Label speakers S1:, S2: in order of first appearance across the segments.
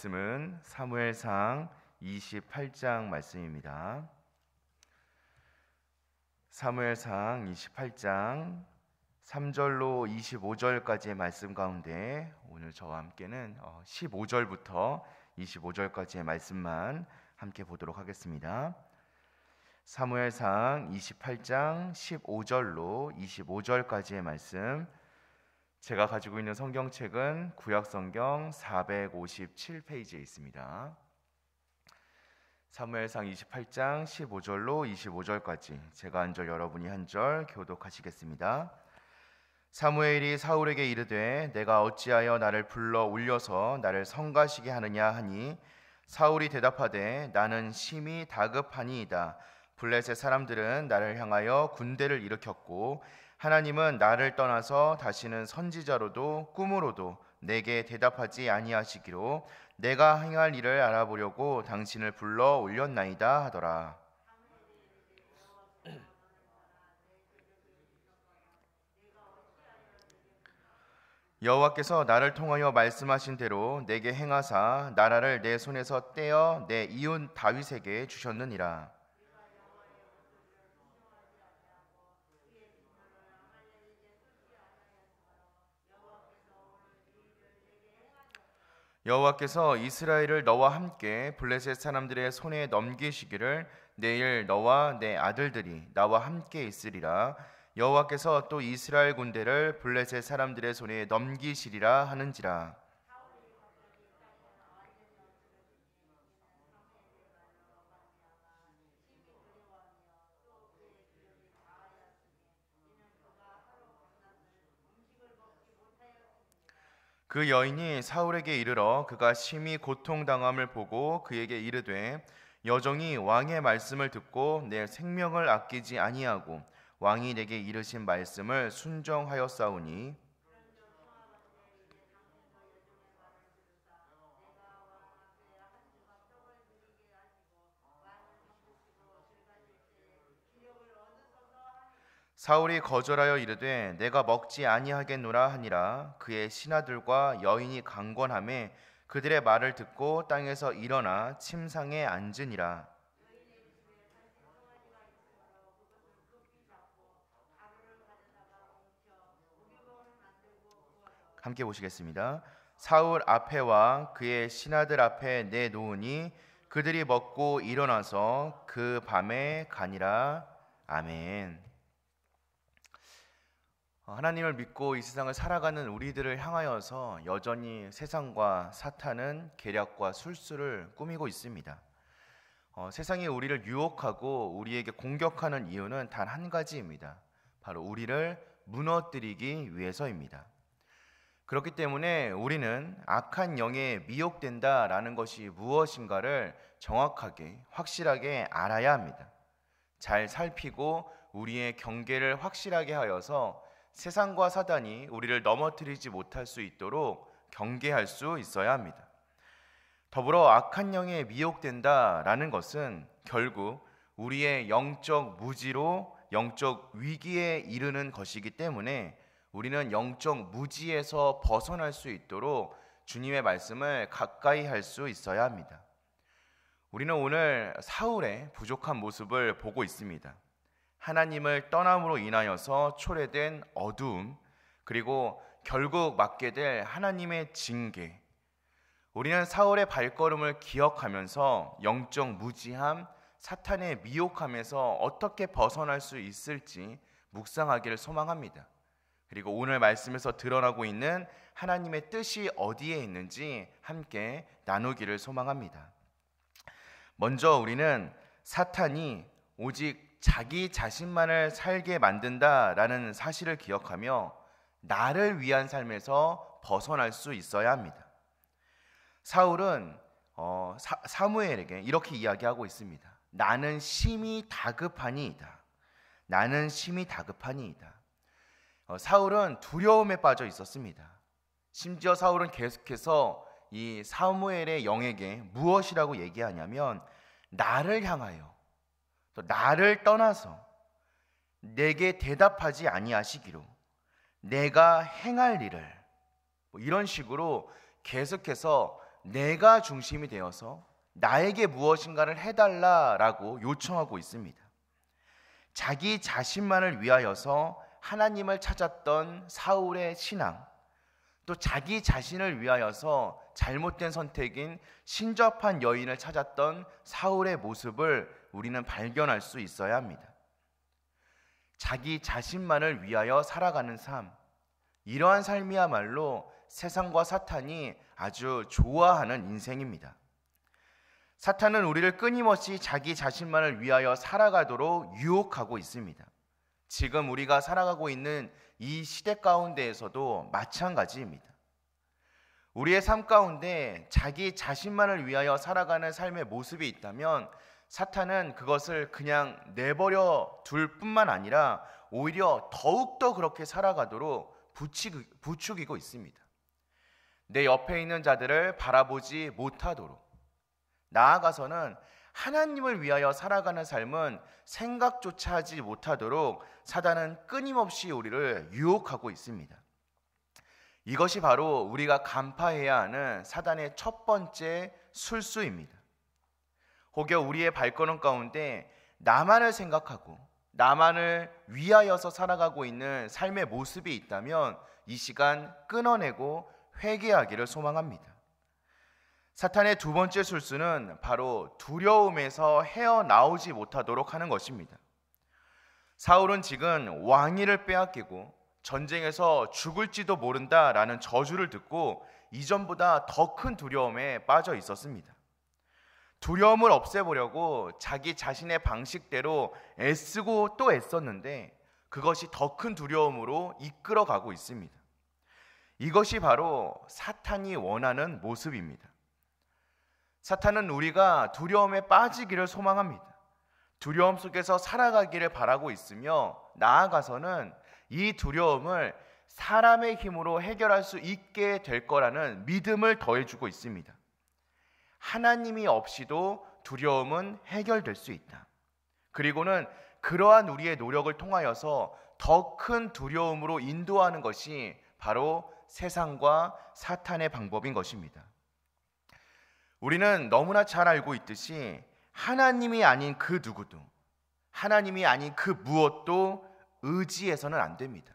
S1: 말씀은 사무엘상 28장 말씀입니다. 사무엘상 28장 3절로 25절까지의 말씀 가운데 오늘 저와 함께는 15절부터 25절까지의 말씀만 함께 보도록 하겠습니다. 사무엘상 28장 15절로 25절까지의 말씀, 제가 가지고 있는 성경책은 구약성경 457페이지에 있습니다. 사무엘상 28장 15절로 25절까지 제가 한 절, 여러분이 한 절 교독하시겠습니다. 사무엘이 사울에게 이르되 내가 어찌하여 나를 불러 올려서 나를 성가시게 하느냐 하니, 사울이 대답하되 나는 심히 다급하니이다. 블레셋 사람들은 나를 향하여 군대를 일으켰고 하나님은 나를 떠나서 다시는 선지자로도 꿈으로도 내게 대답하지 아니하시기로 내가 행할 일을 알아보려고 당신을 불러 올렸나이다 하더라. 여호와께서 나를 통하여 말씀하신 대로 내게 행하사 나라를 내 손에서 떼어 내 이웃 다윗에게 주셨느니라. 여호와께서 이스라엘을 너와 함께 블레셋 사람들의 손에 넘기시기를 내일 너와 내 아들들이 나와 함께 있으리라. 여호와께서 또 이스라엘 군대를 블레셋 사람들의 손에 넘기시리라 하는지라. 그 여인이 사울에게 이르러 그가 심히 고통당함을 보고 그에게 이르되 여종이 왕의 말씀을 듣고 내 생명을 아끼지 아니하고 왕이 내게 이르신 말씀을 순종하였사오니 사울이 거절하여 이르되 내가 먹지 아니하겠노라 하니라. 그의 신하들과 여인이 강권하매 그들의 말을 듣고 땅에서 일어나 침상에 앉으니라. 함께 보시겠습니다. 사울 앞에와 그의 신하들 앞에 내놓으니 그들이 먹고 일어나서 그 밤에 가니라. 아멘. 하나님을 믿고 이 세상을 살아가는 우리들을 향하여서 여전히 세상과 사탄은 계략과 술수를 꾸미고 있습니다. 세상이 우리를 유혹하고 우리에게 공격하는 이유는 단 한 가지입니다. 바로 우리를 무너뜨리기 위해서입니다. 그렇기 때문에 우리는 악한 영에 미혹된다라는 것이 무엇인가를 정확하게 확실하게 알아야 합니다. 잘 살피고 우리의 경계를 확실하게 하여서 세상과 사단이 우리를 넘어뜨리지 못할 수 있도록 경계할 수 있어야 합니다. 더불어 악한 영에 미혹된다라는 것은 결국 우리의 영적 무지로 영적 위기에 이르는 것이기 때문에 우리는 영적 무지에서 벗어날 수 있도록 주님의 말씀을 가까이 할 수 있어야 합니다. 우리는 오늘 사울의 부족한 모습을 보고 있습니다. 하나님을 떠남으로 인하여서 초래된 어두움, 그리고 결국 맞게 될 하나님의 징계. 우리는 사울의 발걸음을 기억하면서 영적 무지함, 사탄의 미혹함에서 어떻게 벗어날 수 있을지 묵상하기를 소망합니다. 그리고 오늘 말씀에서 드러나고 있는 하나님의 뜻이 어디에 있는지 함께 나누기를 소망합니다. 먼저 우리는 사탄이 오직 자기 자신만을 살게 만든다라는 사실을 기억하며 나를 위한 삶에서 벗어날 수 있어야 합니다. 사울은 사무엘에게 이렇게 이야기하고 있습니다. 나는 심히 다급하니이다. 나는 심히 다급하니이다. 사울은 두려움에 빠져 있었습니다. 심지어 사울은 계속해서 이 사무엘의 영에게 무엇이라고 얘기하냐면 나를 향하여 또 나를 떠나서 내게 대답하지 아니하시기로 내가 행할 일을 이런 식으로 계속해서 내가 중심이 되어서 나에게 무엇인가를 해달라라고 요청하고 있습니다. 자기 자신만을 위하여서 하나님을 찾았던 사울의 신앙, 또 자기 자신을 위하여서 잘못된 선택인 신접한 여인을 찾았던 사울의 모습을 우리는 발견할 수 있어야 합니다. 자기 자신만을 위하여 살아가는 삶, 이러한 삶이야말로 세상과 사탄이 아주 좋아하는 인생입니다. 사탄은 우리를 끊임없이 자기 자신만을 위하여 살아가도록 유혹하고 있습니다. 지금 우리가 살아가고 있는 이 시대 가운데에서도 마찬가지입니다. 우리의 삶 가운데 자기 자신만을 위하여 살아가는 삶의 모습이 있다면 사탄은 그것을 그냥 내버려 둘 뿐만 아니라 오히려 더욱더 그렇게 살아가도록 부추기고 있습니다. 내 옆에 있는 자들을 바라보지 못하도록, 나아가서는 하나님을 위하여 살아가는 삶은 생각조차 하지 못하도록 사단은 끊임없이 우리를 유혹하고 있습니다. 이것이 바로 우리가 간파해야 하는 사단의 첫 번째 술수입니다. 혹여 우리의 발걸음 가운데 나만을 생각하고 나만을 위하여서 살아가고 있는 삶의 모습이 있다면 이 시간 끊어내고 회개하기를 소망합니다. 사탄의 두 번째 술수는 바로 두려움에서 헤어나오지 못하도록 하는 것입니다. 사울은 지금 왕위를 빼앗기고 전쟁에서 죽을지도 모른다라는 저주를 듣고 이전보다 더 큰 두려움에 빠져 있었습니다. 두려움을 없애보려고 자기 자신의 방식대로 애쓰고 또 애썼는데 그것이 더 큰 두려움으로 이끌어가고 있습니다. 이것이 바로 사탄이 원하는 모습입니다. 사탄은 우리가 두려움에 빠지기를 소망합니다. 두려움 속에서 살아가기를 바라고 있으며 나아가서는 이 두려움을 사람의 힘으로 해결할 수 있게 될 거라는 믿음을 더해주고 있습니다. 하나님이 없이도 두려움은 해결될 수 있다. 그리고는 그러한 우리의 노력을 통하여서 더 큰 두려움으로 인도하는 것이 바로 세상과 사탄의 방법인 것입니다. 우리는 너무나 잘 알고 있듯이 하나님이 아닌 그 누구도, 하나님이 아닌 그 무엇도 의지해서는 안 됩니다.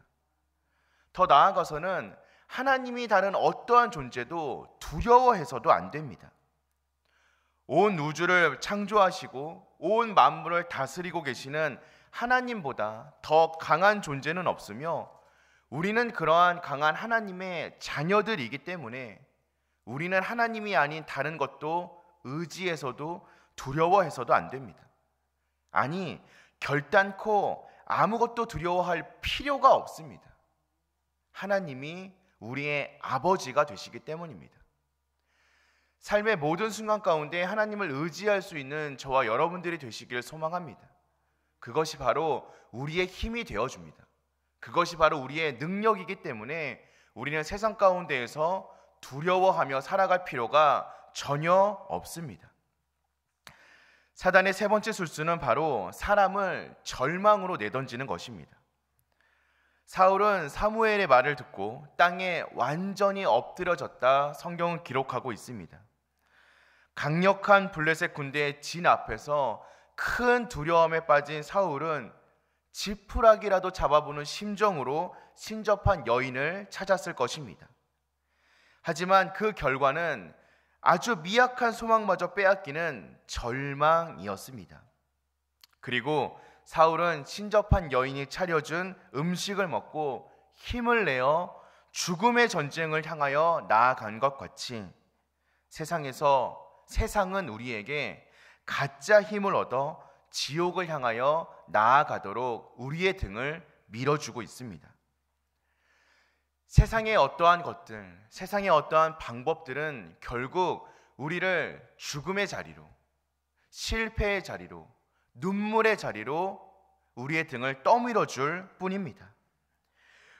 S1: 더 나아가서는 하나님이 다른 어떠한 존재도 두려워해서도 안 됩니다. 온 우주를 창조하시고 온 만물을 다스리고 계시는 하나님보다 더 강한 존재는 없으며 우리는 그러한 강한 하나님의 자녀들이기 때문에 우리는 하나님이 아닌 다른 것도 의지해서도 두려워해서도 안 됩니다. 아니, 결단코 아무것도 두려워할 필요가 없습니다. 하나님이 우리의 아버지가 되시기 때문입니다. 삶의 모든 순간 가운데 하나님을 의지할 수 있는 저와 여러분들이 되시기를 소망합니다. 그것이 바로 우리의 힘이 되어줍니다. 그것이 바로 우리의 능력이기 때문에 우리는 세상 가운데에서 두려워하며 살아갈 필요가 전혀 없습니다. 사단의 세 번째 술수는 바로 사람을 절망으로 내던지는 것입니다. 사울은 사무엘의 말을 듣고 땅에 완전히 엎드려졌다 성경은 기록하고 있습니다. 강력한 블레셋 군대의 진 앞에서 큰 두려움에 빠진 사울은 지푸라기라도 잡아보는 심정으로 신접한 여인을 찾았을 것입니다. 하지만 그 결과는 아주 미약한 소망마저 빼앗기는 절망이었습니다. 그리고 사울은 신접한 여인이 차려준 음식을 먹고 힘을 내어 죽음의 전쟁을 향하여 나아간 것 같이 세상은 우리에게 가짜 힘을 얻어 지옥을 향하여 나아가도록 우리의 등을 밀어주고 있습니다. 세상의 어떠한 것들, 세상의 어떠한 방법들은 결국 우리를 죽음의 자리로, 실패의 자리로, 눈물의 자리로 우리의 등을 떠밀어 줄 뿐입니다.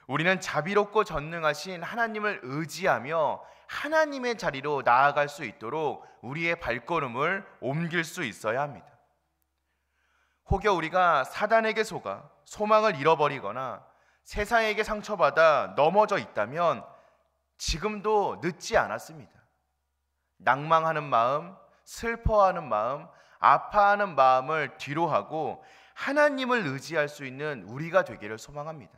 S1: 우리는 자비롭고 전능하신 하나님을 의지하며 하나님의 자리로 나아갈 수 있도록 우리의 발걸음을 옮길 수 있어야 합니다. 혹여 우리가 사단에게 속아 소망을 잃어버리거나 세상에게 상처받아 넘어져 있다면 지금도 늦지 않았습니다. 낭망하는 마음, 슬퍼하는 마음, 아파하는 마음을 뒤로하고 하나님을 의지할 수 있는 우리가 되기를 소망합니다.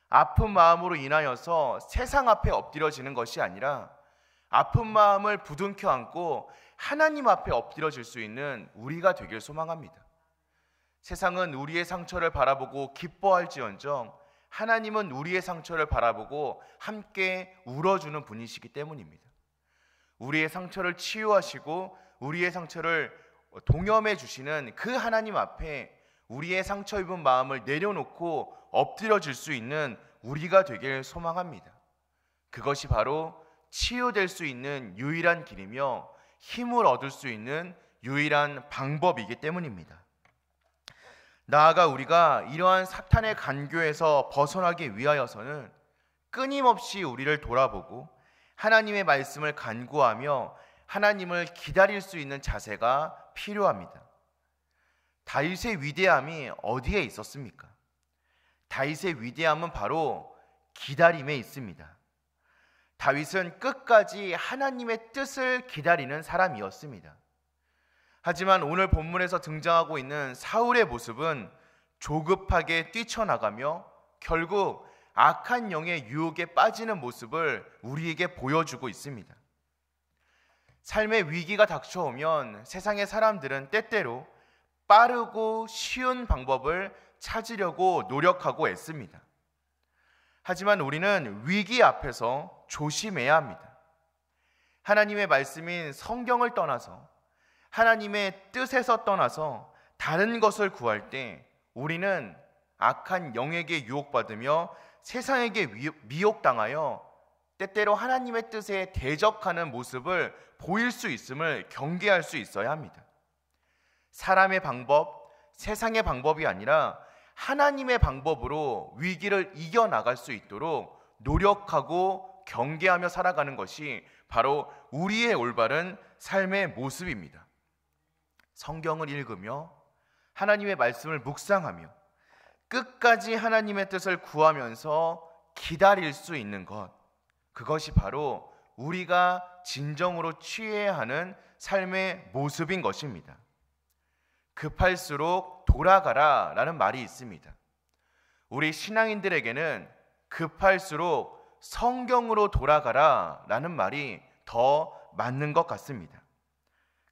S1: 아픈 마음으로 인하여서 세상 앞에 엎드려지는 것이 아니라 아픈 마음을 부둥켜 안고 하나님 앞에 엎드려질 수 있는 우리가 되길 소망합니다. 세상은 우리의 상처를 바라보고 기뻐할지언정 하나님은 우리의 상처를 바라보고 함께 울어주는 분이시기 때문입니다. 우리의 상처를 치유하시고 우리의 상처를 동염해 주시는 그 하나님 앞에 우리의 상처 입은 마음을 내려놓고 엎드려질 수 있는 우리가 되길 소망합니다. 그것이 바로 치유될 수 있는 유일한 길이며 힘을 얻을 수 있는 유일한 방법이기 때문입니다. 나아가 우리가 이러한 사탄의 간교에서 벗어나기 위하여서는 끊임없이 우리를 돌아보고 하나님의 말씀을 간구하며 하나님을 기다릴 수 있는 자세가 필요합니다. 다윗의 위대함이 어디에 있었습니까? 다윗의 위대함은 바로 기다림에 있습니다. 다윗은 끝까지 하나님의 뜻을 기다리는 사람이었습니다. 하지만 오늘 본문에서 등장하고 있는 사울의 모습은 조급하게 뛰쳐나가며 결국 악한 영의 유혹에 빠지는 모습을 우리에게 보여주고 있습니다. 삶의 위기가 닥쳐오면 세상의 사람들은 때때로 빠르고 쉬운 방법을 찾으려고 노력하고 애씁니다. 하지만 우리는 위기 앞에서 조심해야 합니다. 하나님의 말씀인 성경을 떠나서 하나님의 뜻에서 떠나서 다른 것을 구할 때 우리는 악한 영에게 유혹받으며 세상에게 미혹당하여 때때로 하나님의 뜻에 대적하는 모습을 보일 수 있음을 경계할 수 있어야 합니다. 사람의 방법, 세상의 방법이 아니라 하나님의 방법으로 위기를 이겨나갈 수 있도록 노력하고 경계하며 살아가는 것이 바로 우리의 올바른 삶의 모습입니다. 성경을 읽으며 하나님의 말씀을 묵상하며 끝까지 하나님의 뜻을 구하면서 기다릴 수 있는 것, 그것이 바로 우리가 진정으로 취해야 하는 삶의 모습인 것입니다. 급할수록 돌아가라 라는 말이 있습니다. 우리 신앙인들에게는 급할수록 성경으로 돌아가라 라는 말이 더 맞는 것 같습니다.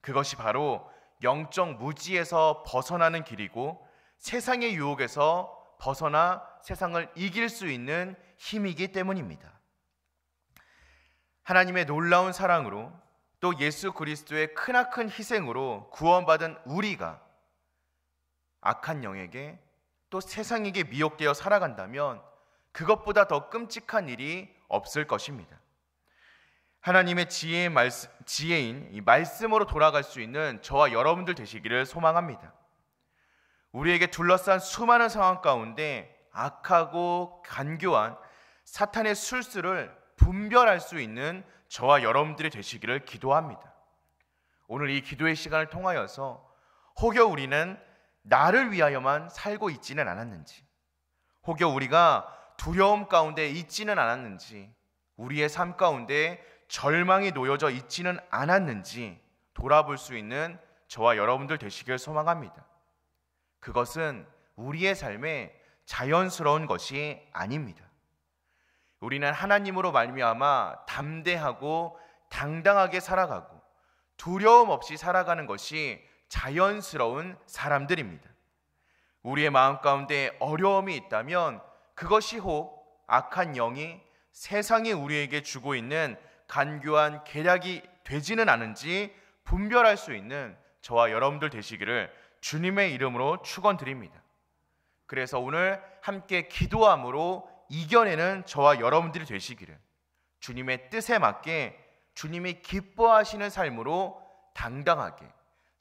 S1: 그것이 바로 영적 무지에서 벗어나는 길이고 세상의 유혹에서 벗어나 세상을 이길 수 있는 힘이기 때문입니다. 하나님의 놀라운 사랑으로 또 예수 그리스도의 크나큰 희생으로 구원받은 우리가 악한 영에게 또 세상에게 미혹되어 살아간다면 그것보다 더 끔찍한 일이 없을 것입니다. 하나님의 지혜인 이 말씀으로 돌아갈 수 있는 저와 여러분들 되시기를 소망합니다. 우리에게 둘러싼 수많은 상황 가운데 악하고 간교한 사탄의 술수를 분별할 수 있는 저와 여러분들이 되시기를 기도합니다. 오늘 이 기도의 시간을 통하여서 혹여 우리는 나를 위하여만 살고 있지는 않았는지, 혹여 우리가 두려움 가운데 있지는 않았는지, 우리의 삶 가운데 절망이 놓여져 있지는 않았는지 돌아볼 수 있는 저와 여러분들 되시길 소망합니다. 그것은 우리의 삶에 자연스러운 것이 아닙니다. 우리는 하나님으로 말미암아 담대하고 당당하게 살아가고 두려움 없이 살아가는 것이 자연스러운 사람들입니다. 우리의 마음 가운데 어려움이 있다면 그것이 혹 악한 영이 세상이 우리에게 주고 있는 간교한 계략이 되지는 않은지 분별할 수 있는 저와 여러분들 되시기를 주님의 이름으로 축원드립니다. 그래서 오늘 함께 기도함으로 이겨내는 저와 여러분들이 되시기를, 주님의 뜻에 맞게 주님이 기뻐하시는 삶으로 당당하게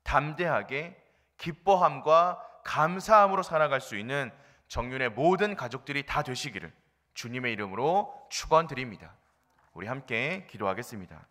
S1: 담대하게 기뻐함과 감사함으로 살아갈 수 있는 정윤의 모든 가족들이 다 되시기를 주님의 이름으로 축원드립니다. 우리 함께 기도하겠습니다.